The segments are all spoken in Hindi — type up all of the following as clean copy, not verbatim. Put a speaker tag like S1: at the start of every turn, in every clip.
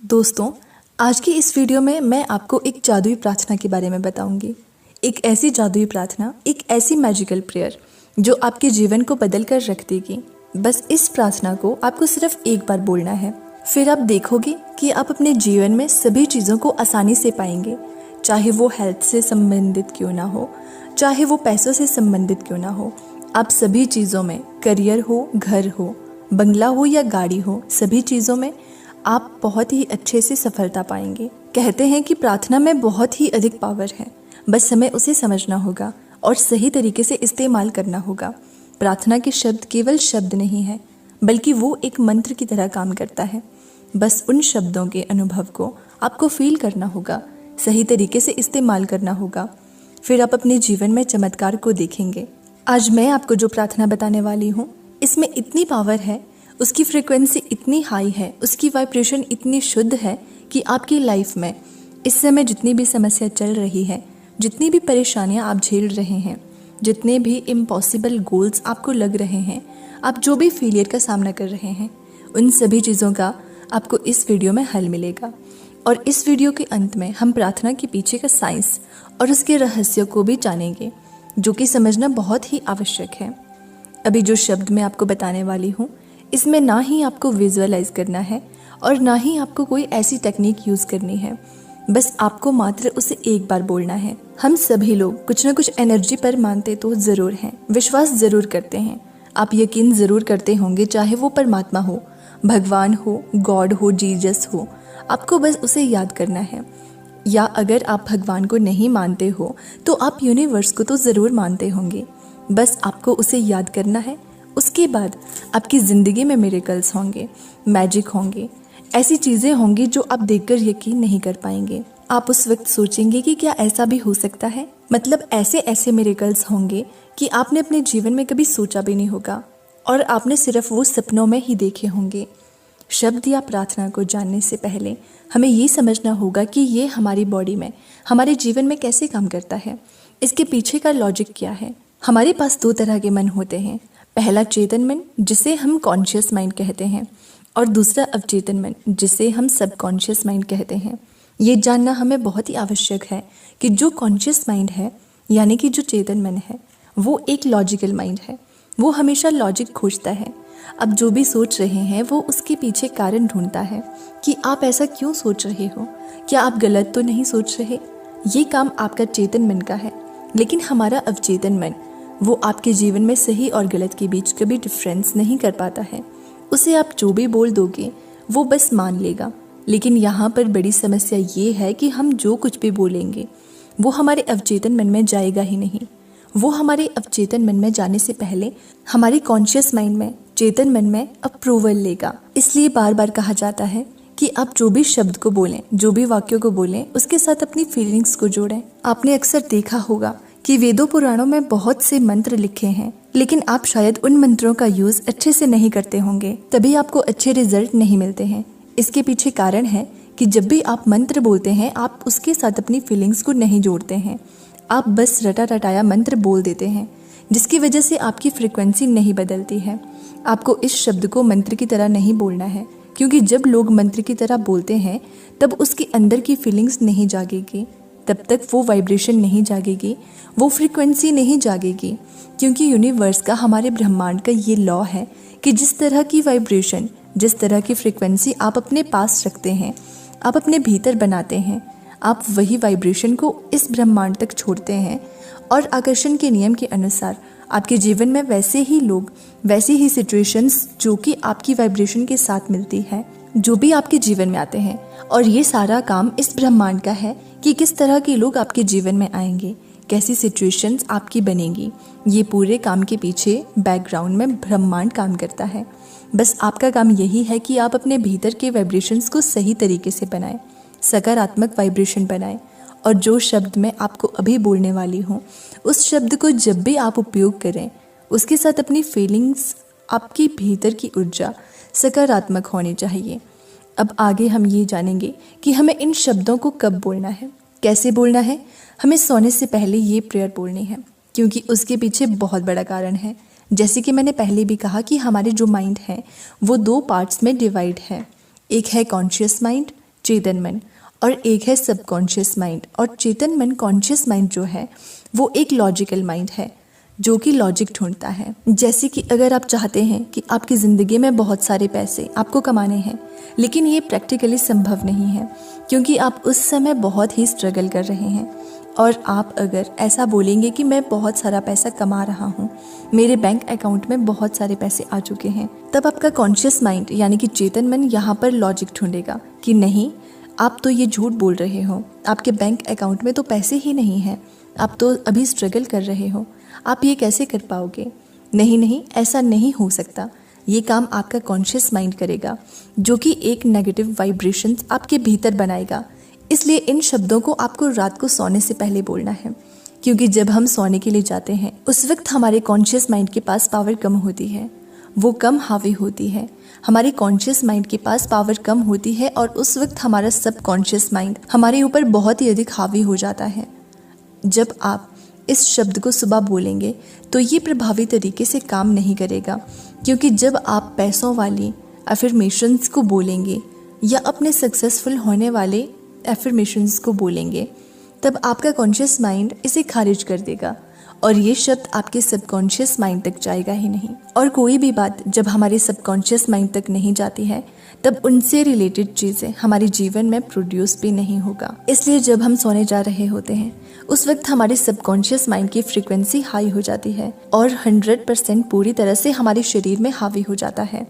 S1: दोस्तों, आज की इस वीडियो में मैं आपको एक जादुई प्रार्थना के बारे में बताऊंगी। एक ऐसी जादुई प्रार्थना, एक ऐसी मैजिकल प्रेयर जो आपके जीवन को बदल कर रख देगी। बस इस प्रार्थना को आपको सिर्फ एक बार बोलना है, फिर आप देखोगे कि आप अपने जीवन में सभी चीज़ों को आसानी से पाएंगे। चाहे वो हेल्थ से संबंधित क्यों ना हो, चाहे वो पैसों से संबंधित क्यों ना हो, आप सभी चीज़ों में, करियर हो, घर हो, बंगला हो या गाड़ी हो, सभी चीज़ों में आप बहुत ही अच्छे से सफलता पाएंगे। कहते हैं कि प्रार्थना में बहुत ही अधिक पावर है, बस हमें उसे समझना होगा और सही तरीके से इस्तेमाल करना होगा। प्रार्थना के शब्द केवल शब्द नहीं है, बल्कि वो एक मंत्र की तरह काम करता है। बस उन शब्दों के अनुभव को आपको फील करना होगा, सही तरीके से इस्तेमाल करना होगा, फिर आप अपने जीवन में चमत्कार को देखेंगे। आज मैं आपको जो प्रार्थना बताने वाली हूँ, इसमें इतनी पावर है, उसकी फ्रीक्वेंसी इतनी हाई है, उसकी वाइब्रेशन इतनी शुद्ध है कि आपकी लाइफ में इस समय जितनी भी समस्या चल रही है, जितनी भी परेशानियां आप झेल रहे हैं, जितने भी इम्पॉसिबल गोल्स आपको लग रहे हैं, आप जो भी फेलियर का सामना कर रहे हैं, उन सभी चीज़ों का आपको इस वीडियो में हल मिलेगा। और इस वीडियो के अंत में हम प्रार्थना के पीछे का साइंस और उसके रहस्यों को भी जानेंगे, जो कि समझना बहुत ही आवश्यक है। अभी जो शब्द मैं आपको बताने वाली हूँ, इसमें ना ही आपको विजुअलाइज करना है और ना ही आपको कोई ऐसी टेक्निक यूज़ करनी है, बस आपको मात्र उसे एक बार बोलना है। हम सभी लोग कुछ ना कुछ एनर्जी पर मानते तो ज़रूर हैं, विश्वास ज़रूर करते हैं, आप यकीन ज़रूर करते होंगे, चाहे वो परमात्मा हो, भगवान हो, गॉड हो, जीसस हो, आपको बस उसे याद करना है। या अगर आप भगवान को नहीं मानते हो तो आप यूनिवर्स को तो ज़रूर मानते होंगे, बस आपको उसे याद करना है। उसके बाद आपकी ज़िंदगी में मिरेकल्स होंगे, मैजिक होंगे, ऐसी चीज़ें होंगी जो आप देखकर यकीन नहीं कर पाएंगे। आप उस वक्त सोचेंगे कि क्या ऐसा भी हो सकता है, मतलब ऐसे ऐसे मिरेकल्स होंगे कि आपने अपने जीवन में कभी सोचा भी नहीं होगा और आपने सिर्फ वो सपनों में ही देखे होंगे। शब्द या प्रार्थना को जानने से पहले हमें ये समझना होगा कि ये हमारी बॉडी में, हमारे जीवन में कैसे काम करता है, इसके पीछे का लॉजिक क्या है। हमारे पास दो तरह के मन होते हैं, पहला चेतन मन, जिसे हम कॉन्शियस माइंड कहते हैं, और दूसरा अवचेतन मन, जिसे हम सबकॉन्शियस माइंड कहते हैं। ये जानना हमें बहुत ही आवश्यक है कि जो कॉन्शियस माइंड है, यानी कि जो चेतन मन है, वो एक लॉजिकल माइंड है, वो हमेशा लॉजिक खोजता है। अब जो भी सोच रहे हैं वो उसके पीछे कारण ढूंढता है कि आप ऐसा क्यों सोच रहे हो, क्या आप गलत तो नहीं सोच रहे। ये काम आपका चेतन मन का है, लेकिन हमारा अवचेतन मन, वो आपके जीवन में सही और गलत के बीच कभी डिफरेंस नहीं कर पाता है। उसे आप जो भी बोल दोगे वो बस मान लेगा। लेकिन यहाँ पर बड़ी समस्या ये है कि हम जो कुछ भी बोलेंगे वो हमारे अवचेतन मन में जाएगा ही नहीं। वो हमारे अवचेतन मन में जाने से पहले हमारे कॉन्शियस माइंड में, चेतन मन में अप्रूवल लेगा। इसलिए बार बार कहा जाता है कि आप जो भी शब्द को बोलें, जो भी वाक्यों को बोलें, उसके साथ अपनी फीलिंग्स को जोड़ें। आपने अक्सर देखा होगा कि वेदों पुराणों में बहुत से मंत्र लिखे हैं, लेकिन आप शायद उन मंत्रों का यूज अच्छे से नहीं करते होंगे, तभी आपको अच्छे रिजल्ट नहीं मिलते हैं। इसके पीछे कारण है कि जब भी आप मंत्र बोलते हैं, आप उसके साथ अपनी फीलिंग्स को नहीं जोड़ते हैं। आप बस रटा रटाया मंत्र बोल देते हैं, जिसकी वजह से आपकी फ्रिक्वेंसी नहीं बदलती है। आपको इस शब्द को मंत्र की तरह नहीं बोलना है, क्योंकि जब लोग मंत्र की तरह बोलते हैं तब उसके अंदर की फीलिंग्स नहीं जागेगी, तब तक वो वाइब्रेशन नहीं जागेगी, वो फ्रीक्वेंसी नहीं जागेगी। क्योंकि यूनिवर्स का, हमारे ब्रह्मांड का ये लॉ है कि जिस तरह की वाइब्रेशन, जिस तरह की फ्रीक्वेंसी आप अपने पास रखते हैं, आप अपने भीतर बनाते हैं, आप वही वाइब्रेशन को इस ब्रह्मांड तक छोड़ते हैं। और आकर्षण के नियम के अनुसार आपके जीवन में वैसे ही लोग, वैसी ही सिचुएशंस जो कि आपकी वाइब्रेशन के साथ मिलती है, जो भी आपके जीवन में आते हैं। और ये सारा काम इस ब्रह्मांड का है कि किस तरह के लोग आपके जीवन में आएंगे, कैसी सिचुएशंस आपकी बनेगी। ये पूरे काम के पीछे बैकग्राउंड में ब्रह्मांड काम करता है। बस आपका काम यही है कि आप अपने भीतर के वाइब्रेशंस को सही तरीके से बनाएं, सकारात्मक वाइब्रेशन बनाएं। और जो शब्द मैं आपको अभी बोलने वाली हूँ, उस शब्द को जब भी आप उपयोग करें, उसके साथ अपनी फीलिंग्स, आपकी भीतर की ऊर्जा सकारात्मक होनी चाहिए। अब आगे हम ये जानेंगे कि हमें इन शब्दों को कब बोलना है, कैसे बोलना है। हमें सोने से पहले ये प्रेयर बोलनी है, क्योंकि उसके पीछे बहुत बड़ा कारण है। जैसे कि मैंने पहले भी कहा कि हमारे जो माइंड है वो दो पार्ट्स में डिवाइड है। एक है कॉन्शियस माइंड, चेतन मन, और एक है सबकॉन्शियस माइंड। और चेतन मन, कॉन्शियस माइंड जो है वो एक लॉजिकल माइंड है जो कि लॉजिक ढूंढता है। जैसे कि अगर आप चाहते हैं कि आपकी ज़िंदगी में बहुत सारे पैसे आपको कमाने हैं, लेकिन ये प्रैक्टिकली संभव नहीं है क्योंकि आप उस समय बहुत ही स्ट्रगल कर रहे हैं। और आप अगर ऐसा बोलेंगे कि मैं बहुत सारा पैसा कमा रहा हूँ, मेरे बैंक अकाउंट में बहुत सारे पैसे आ चुके हैं, तब आपका कॉन्शियस माइंड यानी कि चेतन मन यहाँ पर लॉजिक ढूंढेगा कि नहीं, आप तो ये झूठ बोल रहे हो, आपके बैंक अकाउंट में तो पैसे ही नहीं हैं, आप तो अभी स्ट्रगल कर रहे हो, आप ये कैसे कर पाओगे? नहीं नहीं, ऐसा नहीं हो सकता। ये काम आपका कॉन्शियस माइंड करेगा जो कि एक नेगेटिव वाइब्रेशंस आपके भीतर बनाएगा। इसलिए इन शब्दों को आपको रात को सोने से पहले बोलना है, क्योंकि जब हम सोने के लिए जाते हैं उस वक्त हमारे कॉन्शियस माइंड के पास पावर कम होती है, वो कम हावी होती है। हमारे कॉन्शियस माइंड के पास पावर कम होती है और उस वक्त हमारा सब कॉन्शियस माइंड हमारे ऊपर बहुत ही अधिक हावी हो जाता है। जब आप इस शब्द को सुबह बोलेंगे तो ये प्रभावी तरीके से काम नहीं करेगा, क्योंकि जब आप पैसों वाली अफर्मेशंस को बोलेंगे या अपने सक्सेसफुल होने वाले एफर्मेशंस को बोलेंगे, तब आपका कॉन्शियस माइंड इसे खारिज कर देगा और ये शब्द आपके सबकॉन्शियस माइंड तक जाएगा ही नहीं। और कोई भी बात जब हमारे सबकॉन्शियस माइंड तक नहीं जाती है, तब उनसे रिलेटेड चीज़ें हमारे जीवन में प्रोड्यूस भी नहीं होगा। इसलिए जब हम सोने जा रहे होते हैं उस वक्त हमारे सबकॉन्शियस माइंड की फ्रीक्वेंसी हाई हो जाती है और 100% पूरी तरह से हमारे शरीर में हावी हो जाता है।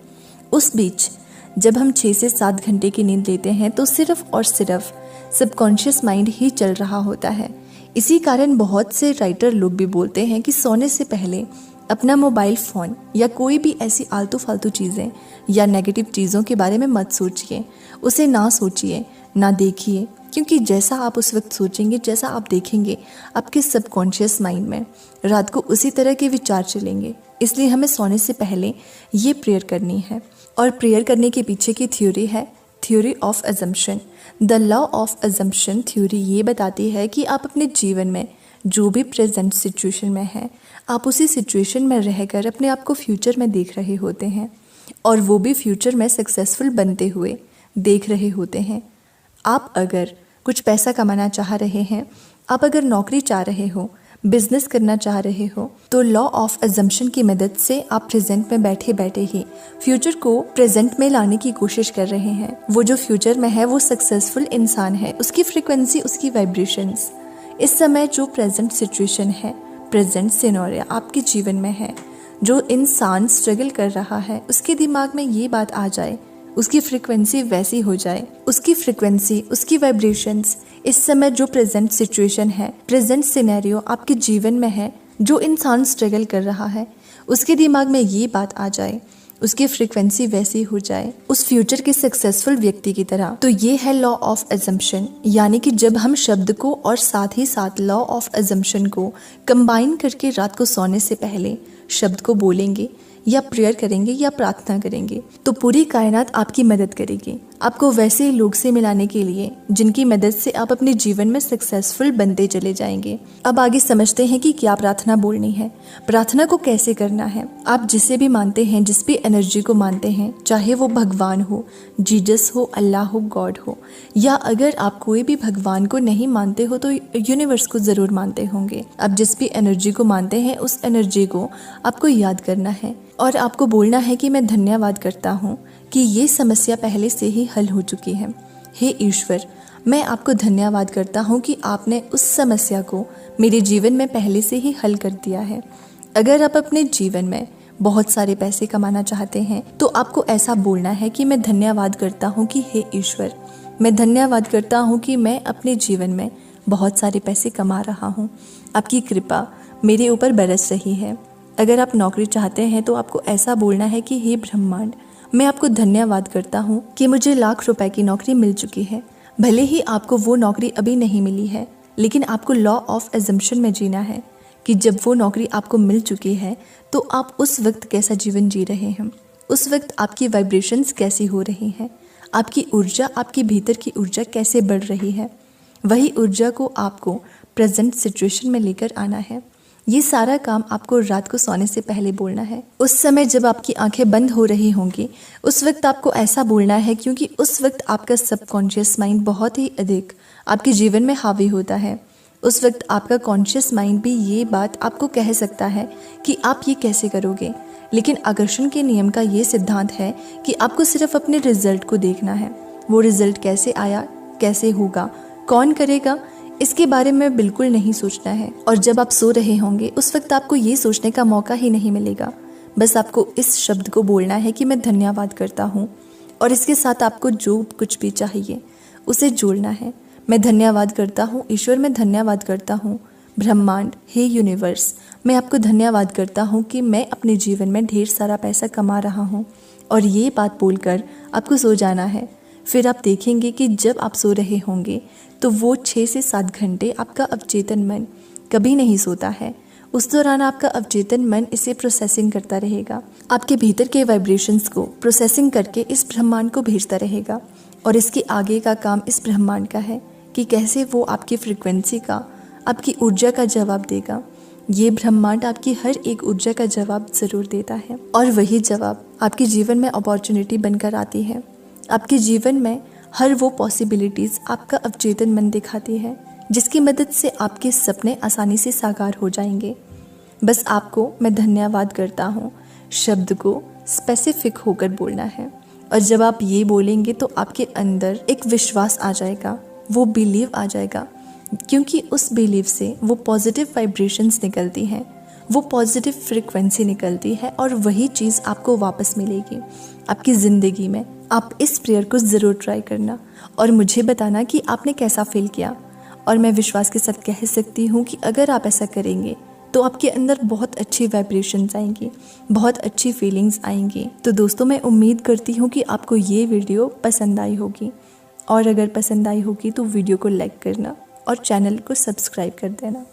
S1: उस बीच जब हम 6 से 7 घंटे की नींद लेते हैं तो सिर्फ और सिर्फ सबकॉन्शियस माइंड ही चल रहा होता है। इसी कारण बहुत से राइटर लोग भी बोलते हैं कि सोने से पहले अपना मोबाइल फ़ोन या कोई भी ऐसी आलतू फालतू चीज़ें या नेगेटिव चीज़ों के बारे में मत सोचिए, उसे ना सोचिए, ना देखिए, क्योंकि जैसा आप उस वक्त सोचेंगे, जैसा आप देखेंगे, आपके सबकॉन्शियस माइंड में रात को उसी तरह के विचार चलेंगे। इसलिए हमें सोने से पहले ये प्रेयर करनी है। और प्रेयर करने के पीछे की थ्योरी है theory of assumption. The law of assumption theory ये बताती है कि आप अपने जीवन में जो भी प्रेजेंट सिचुएशन में हैं, आप उसी सिचुएशन में रहकर अपने आप को फ्यूचर में देख रहे होते हैं और वो भी फ्यूचर में सक्सेसफुल बनते हुए देख रहे होते हैं। आप अगर कुछ पैसा कमाना चाह रहे हैं, आप अगर नौकरी चाह रहे हो, बिजनेस करना चाह रहे हो, तो लॉ ऑफ अजम्पशन की मदद से आप प्रेजेंट में बैठे बैठे ही फ्यूचर को प्रेजेंट में लाने की कोशिश कर रहे हैं। वो जो फ्यूचर में है वो सक्सेसफुल इंसान है, उसकी फ्रीक्वेंसी, उसकी वाइब्रेशंस इस समय जो प्रेजेंट सिचुएशन है, प्रेजेंट सिनेरियो आपके जीवन में है, जो इंसान स्ट्रगल कर रहा है, उसके दिमाग में ये बात आ जाए, उसकी फ्रीक्वेंसी वैसी हो जाए, उसकी फ्रीक्वेंसी, उसकी वाइब्रेशंस इस समय जो प्रेजेंट सिचुएशन है, प्रेजेंट सिनेरियो आपके जीवन में है, जो इंसान स्ट्रगल कर रहा है, उसके दिमाग में ये बात आ जाए, उसकी फ्रीक्वेंसी वैसी हो जाए उस फ्यूचर के सक्सेसफुल व्यक्ति की तरह। तो ये है लॉ ऑफ अजम्पशन, यानी कि जब हम शब्द को और साथ ही साथ लॉ ऑफ अजम्पशन को कंबाइन करके रात को सोने से पहले शब्द को बोलेंगे या प्रेयर करेंगे या प्रार्थना करेंगे, तो पूरी कायनात आपकी मदद करेगी, आपको वैसे लोग से मिलाने के लिए जिनकी मदद से आप अपने जीवन में सक्सेसफुल बनते चले जाएंगे। अब आगे समझते हैं कि क्या प्रार्थना बोलनी है, प्रार्थना को कैसे करना है। आप जिसे भी मानते हैं, जिस भी एनर्जी को मानते हैं, चाहे वो भगवान हो, जीसस हो, अल्लाह हो, गॉड हो, या अगर आप कोई भी भगवान को नहीं मानते हो तो यूनिवर्स को ज़रूर मानते होंगे। आप जिस भी एनर्जी को मानते हैं उस एनर्जी को आपको याद करना है और आपको बोलना है कि मैं धन्यवाद करता हूँ कि ये समस्या पहले से ही हल हो चुकी है। हे ईश्वर, मैं आपको धन्यवाद करता हूँ कि आपने उस समस्या को मेरे जीवन में पहले से ही हल कर दिया है। अगर आप अपने जीवन में बहुत सारे पैसे कमाना चाहते हैं तो आपको ऐसा बोलना है कि मैं धन्यवाद करता हूँ कि हे ईश्वर, मैं धन्यवाद करता हूँ कि मैं अपने जीवन में बहुत सारे पैसे कमा रहा हूँ, आपकी कृपा मेरे ऊपर बरस रही है। अगर आप नौकरी चाहते हैं तो आपको ऐसा बोलना है कि हे ब्रह्मांड, मैं आपको धन्यवाद करता हूँ कि मुझे लाख रुपए की नौकरी मिल चुकी है। भले ही आपको वो नौकरी अभी नहीं मिली है, लेकिन आपको लॉ ऑफ अजम्पशन में जीना है कि जब वो नौकरी आपको मिल चुकी है तो आप उस वक्त कैसा जीवन जी रहे हैं, उस वक्त आपकी वाइब्रेशंस कैसी हो रही हैं, आपकी ऊर्जा, आपके भीतर की ऊर्जा कैसे बढ़ रही है। वही ऊर्जा को आपको प्रेजेंट सिचुएशन में लेकर आना है। ये सारा काम आपको रात को सोने से पहले बोलना है। उस समय जब आपकी आंखें बंद हो रही होंगी, उस वक्त आपको ऐसा बोलना है, क्योंकि उस वक्त आपका सबकॉन्शियस माइंड बहुत ही अधिक आपके जीवन में हावी होता है। उस वक्त आपका कॉन्शियस माइंड भी ये बात आपको कह सकता है कि आप ये कैसे करोगे, लेकिन आकर्षण के नियम का ये सिद्धांत है कि आपको सिर्फ अपने रिजल्ट को देखना है। वो रिजल्ट कैसे आया, कैसे होगा, कौन करेगा, इसके बारे में बिल्कुल नहीं सोचना है। और जब आप सो रहे होंगे उस वक्त आपको ये सोचने का मौका ही नहीं मिलेगा। बस आपको इस शब्द को बोलना है कि मैं धन्यवाद करता हूँ, और इसके साथ आपको जो कुछ भी चाहिए उसे जोड़ना है। मैं धन्यवाद करता हूँ ईश्वर, मैं धन्यवाद करता हूँ ब्रह्मांड, हे यूनिवर्स, मैं आपको धन्यवाद करता हूँ कि मैं अपने जीवन में ढेर सारा पैसा कमा रहा हूँ। और ये बात बोलकर आपको सो जाना है। फिर आप देखेंगे कि जब आप सो रहे होंगे तो वो 6 से 7 घंटे आपका अवचेतन मन कभी नहीं सोता है। उस दौरान आपका अवचेतन मन इसे प्रोसेसिंग करता रहेगा, आपके भीतर के वाइब्रेशंस को प्रोसेसिंग करके इस ब्रह्मांड को भेजता रहेगा। और इसके आगे का काम इस ब्रह्मांड का है कि कैसे वो आपकी फ्रिक्वेंसी का, आपकी ऊर्जा का जवाब देगा। ये ब्रह्मांड आपकी हर एक ऊर्जा का जवाब ज़रूर देता है, और वही जवाब आपके जीवन में अपॉर्चुनिटी बनकर आती है। आपके जीवन में हर वो पॉसिबिलिटीज़ आपका अवचेतन मन दिखाती है, जिसकी मदद से आपके सपने आसानी से साकार हो जाएंगे। बस आपको मैं धन्यवाद करता हूँ शब्द को स्पेसिफिक होकर बोलना है। और जब आप ये बोलेंगे तो आपके अंदर एक विश्वास आ जाएगा, वो बिलीव आ जाएगा, क्योंकि उस बिलीव से वो पॉजिटिव वाइब्रेशंस निकलती हैं, वो पॉजिटिव फ्रिक्वेंसी निकलती है, और वही चीज़ आपको वापस मिलेगी आपकी ज़िंदगी में। आप इस प्रेयर को ज़रूर ट्राई करना और मुझे बताना कि आपने कैसा फील किया। और मैं विश्वास के साथ कह सकती हूँ कि अगर आप ऐसा करेंगे तो आपके अंदर बहुत अच्छी वाइब्रेशंस आएंगी, बहुत अच्छी फीलिंग्स आएंगी। तो दोस्तों, मैं उम्मीद करती हूँ कि आपको ये वीडियो पसंद आई होगी, और अगर पसंद आई होगी तो वीडियो को लाइक करना और चैनल को सब्सक्राइब कर देना।